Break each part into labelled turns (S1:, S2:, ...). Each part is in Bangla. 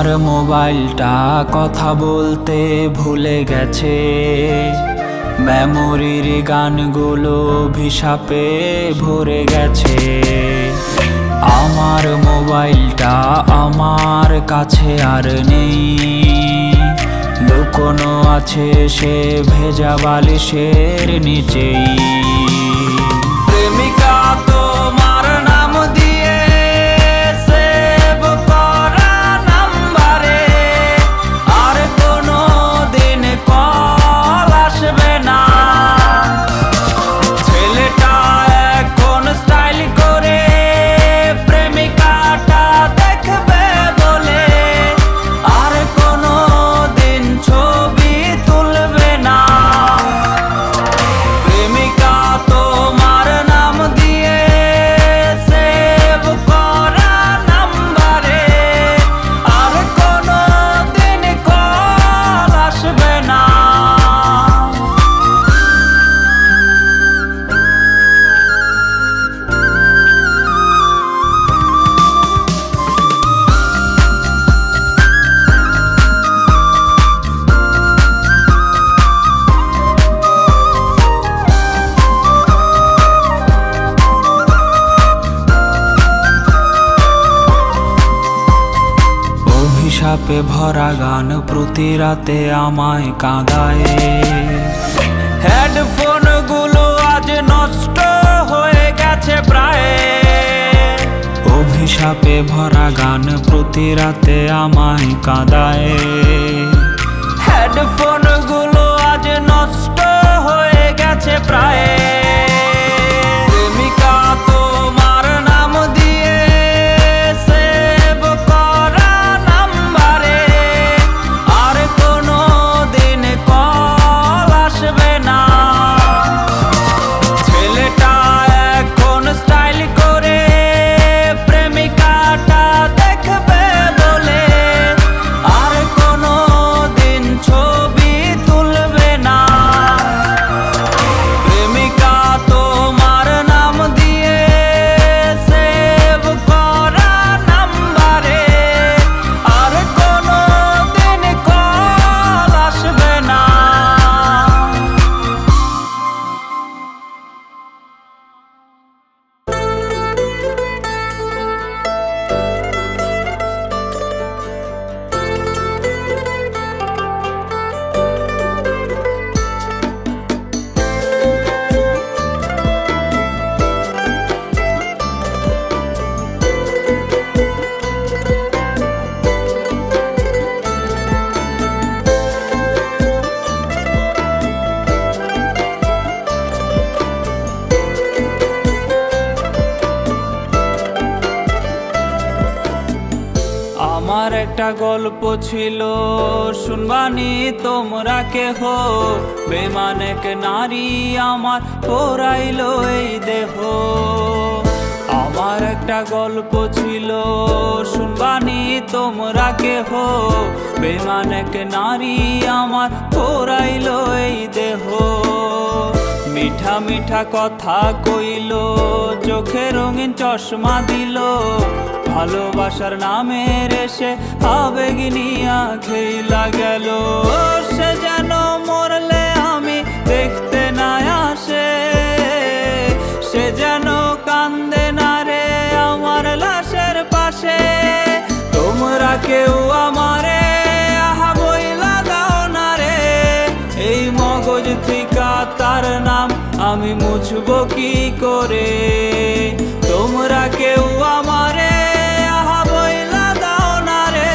S1: আমার মোবাইলটা কথা বলতে ভুলে গেছে, মেমোরির গানগুলো অভিশাপে ভরে গেছে। আমার মোবাইলটা আমার কাছে আর নেই, লুকোনো আছে সে ভেজা বালিশের নিচেই। প্রেমিকা তোমার নাম দিয়ে সেভ করা নাম্বারে আর কোনো দিন কল আসবে না। ছেলেটা এখন স্টাইল করে প্রেমিকাটা দেখবে বলে আর কোনো দিন ছবি তুলবে না। প্রেমিকা তোমার নাম দিয়ে সেভ করা নাম্বারে আর কোনো দিন কল আসবে না। অভিশাপে ভরা গান প্রতি রাতে আমায় কাঁদায়, হেডফোন গুলো আজ নষ্ট হয়ে গেছে প্রায়। অভিশাপে ভরা গান প্রতি রাতে আমায় কাঁদায়, হেডফোন গুলো আজ নষ্ট হয়ে গেছে প্রায়। প্রেমিকা তোমার নাম দিয়ে সেভ করা নাম্বারে আর কোনো দিন কল আসবে না। ছেলেটা এখন স্টাইল করে প্রেমিকাটা দেখবে বলে আর কোনো দিন ছবি তুলবে না। প্রেমিকা তোমার নাম দিয়ে সেভ করা নাম্বারে আর কোনো দিন কল আসবে না। আমার একটা গল্প ছিল শুনবানি তোমরা কেহ, বেমান এক নারী আমার পোড়াইলো এই দেহ। আমার একটা গল্প ছিল শুনবানি তোমরা কেহ, বেমান এক নারী আমার পোড়াইলো এই দেহ। মিঠা মিঠা কথা কইলো, চোখে রঙিন চশমা দিল, ভালোবাসার নামের এসে আবেগ নিয়া খেলা গেল। সে যেন মরলে আমি দেখতে না আসে, সে যেন কান্দে না রে আমার লাশের পাশে। তোমরা কেউ আমারে আহা বইলা দাও না রে, এই মগজ থিকা তার নাম আমি মুছবো কি করে। তোমরা কেউ আমারে আহা বইলা দাও না রে,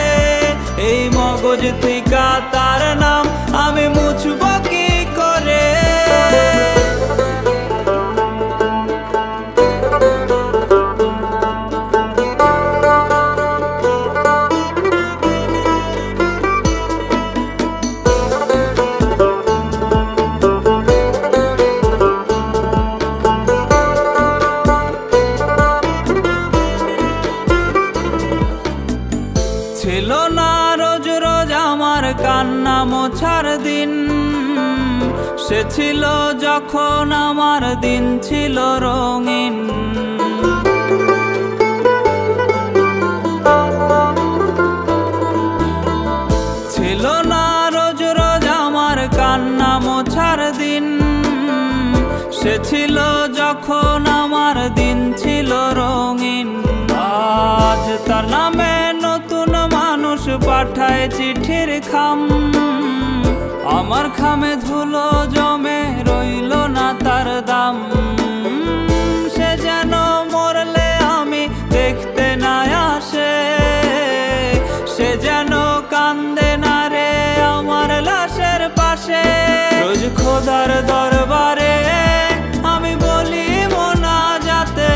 S1: এই মগজ থিকা তার নাম আমি মুছবো কি করে। ছিল না রোজ রোজ আমার কান্না মোছার দিন, সে ছিল যখন আমার দিন ছিল রঙিন। ছিল রঙিন। আজ তার নামে নতুন মানুষ পাঠায় চিঠির খাম, আমার খামে ধুলো জমে রইল না তার দাম। সে যেন মরলে আমি দেখতে না আসে, সে যেন কান্দে না রে আমার লাশের পাশে। রোজ খোদার দরবারে আমি বলি মোনাজাতে,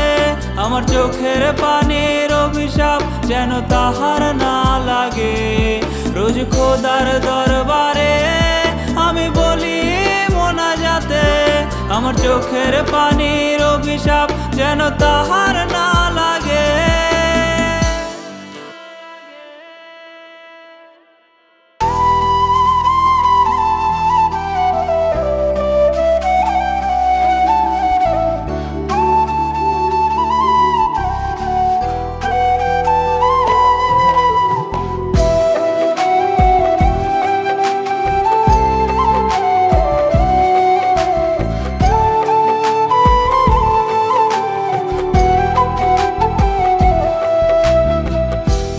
S1: আমার চোখের পানির অভিশাপ যেন তাহার না লাগে। রোজ খোদার দরবারে আমি বলি মোনাজাতে, আমার চোখের পানির অভিশাপ যেন তাহার না লাগে।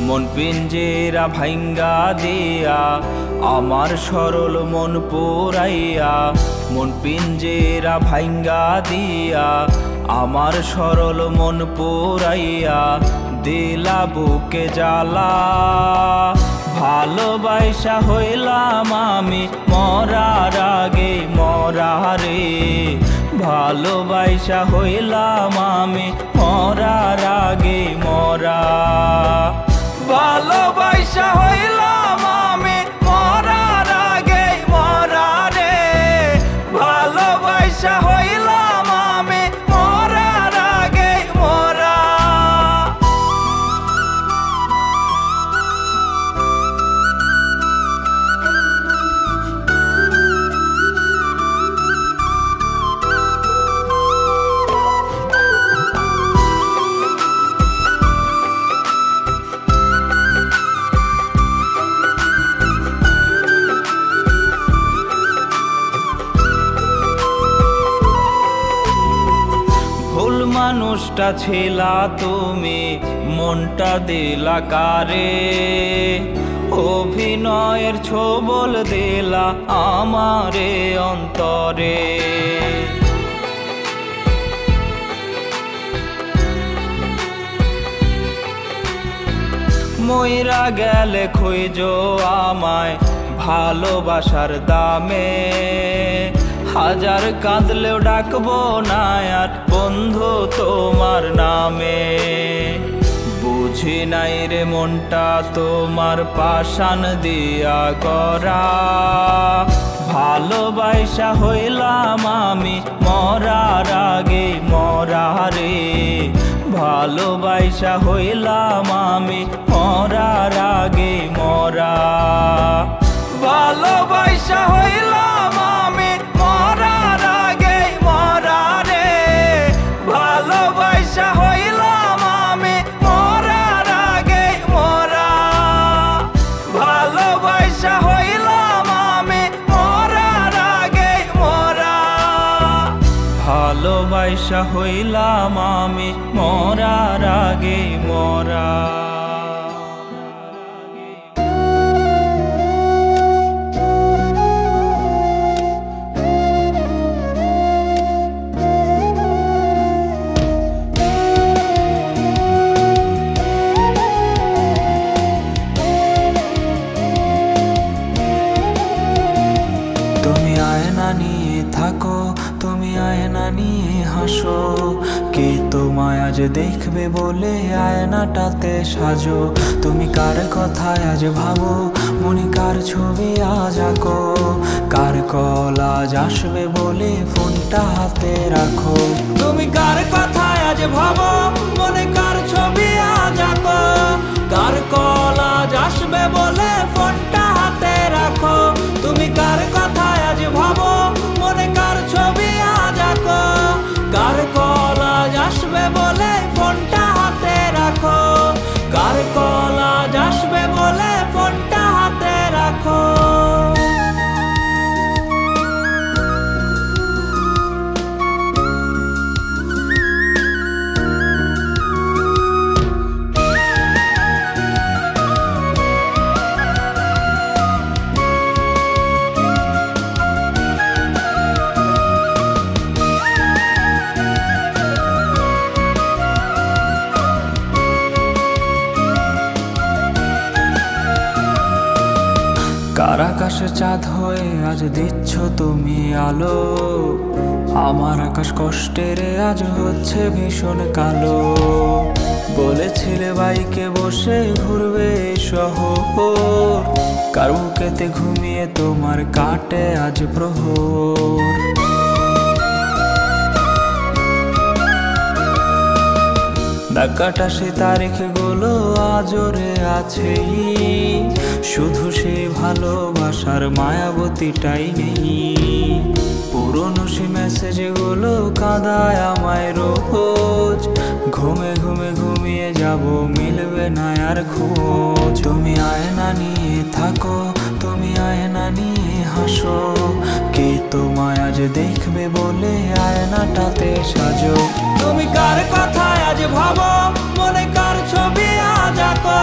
S1: মন পিঞ্জেরা ভাঙ্গা দিয়া আমার সরল মন পুরাইয়া, মন পিঞ্জেরা ভাঙ্গা দিয়া আমার সরল মন পুরাইয়া, দিলা বুকে জ্বালা। ভালোবাসা হইলাম আমি মরার আগে মরা রে, ভালোবাসা হইলাম আমি মরার আগে মরা। ভালোবাসা হইলাম আমি মরার আগে মরা রে, ভালোবাসা হইলাম আমি মরার আগে মরা। মানুষটা ছিলা তুমি, মনটা দিলা কারে, অভিনয়ের ছোবল দিলা আমারে অন্তরে। মইরা গেলে খুঁজো আমায় ভালোবাসার দামে, হাজার কাঁদলেও ডাকবো না আর বন্ধু তোমার নামে। বুঝি নাই রে মনটা তোমার পাষাণ দিয়া করা, ভালোবাসা হইলাম আমি মরার আগে মরা রে, ভালোবাসা হইলাম আমি মরার আগে মরা। ভালোবাসা হইলাম আমি মরার আগে মরা রে, ভালোবাসা হইলাম আমি মরার আগে মরা। ভালোবাসা হইলাম আমি মরার আগে মরা, ভালোবাসা হইলাম আমি মরার আগে মরা। থাকো তুমি আয়না নিয়ে হাসো, কে তোমায় আজ দেখবে বলে আয়নাটাতে সাজো। তুমি কার কথায় আজ ভাবো, মনে কার ছবি আজ আঁকো, কার কল আজ আসবে বলে ফোনটা হাতে রাখো। তুমি কার কথায় আজ ভাবো, মনে কার ছবি আজ আঁকো, কার কল আজ আসবে বলে ফোনটা হাতে রাখো। তুমি কার কথায় আজ ভাবো, মনে কার ছবি আজ আঁকো, কার কল আজ আসবে বলে ফোনটা হাতে রাখো, কার কল আজ আসবে বলে ফোনটা হাতে রাখো। কার আকাশে চাঁদ হয়ে আজ দিচ্ছ তুমি আলো, আমার আকাশ কষ্টের আজ হচ্ছে ভীষণ কালো। বলেছিলে বাইকে বসে ঘুরবে শহর, কার বুকেতে ঘুমিয়ে তোমার কাটে আজ প্রহর। ধাক্কাটা সে তারিখ গুলো আজরে আছেই, শুধু সে ভালোবাসার মায়াবতীটাই নেই। পুরনো সে মেসেজ গুলো কাঁদায় আমায় রোজ, ঘুমে ঘুমে ঘুমিয়ে যাব মিলবে না আর খোঁজ। তুমি আয়না নিয়ে থাকো, তুমি আয়না নিয়ে হাসো, কে তোমায় আজ দেখবে বলে আয়নাটাতে সাজো। তুমি কার কথায় আজ ভাবো, মনে কার ছবি আজ আঁকো,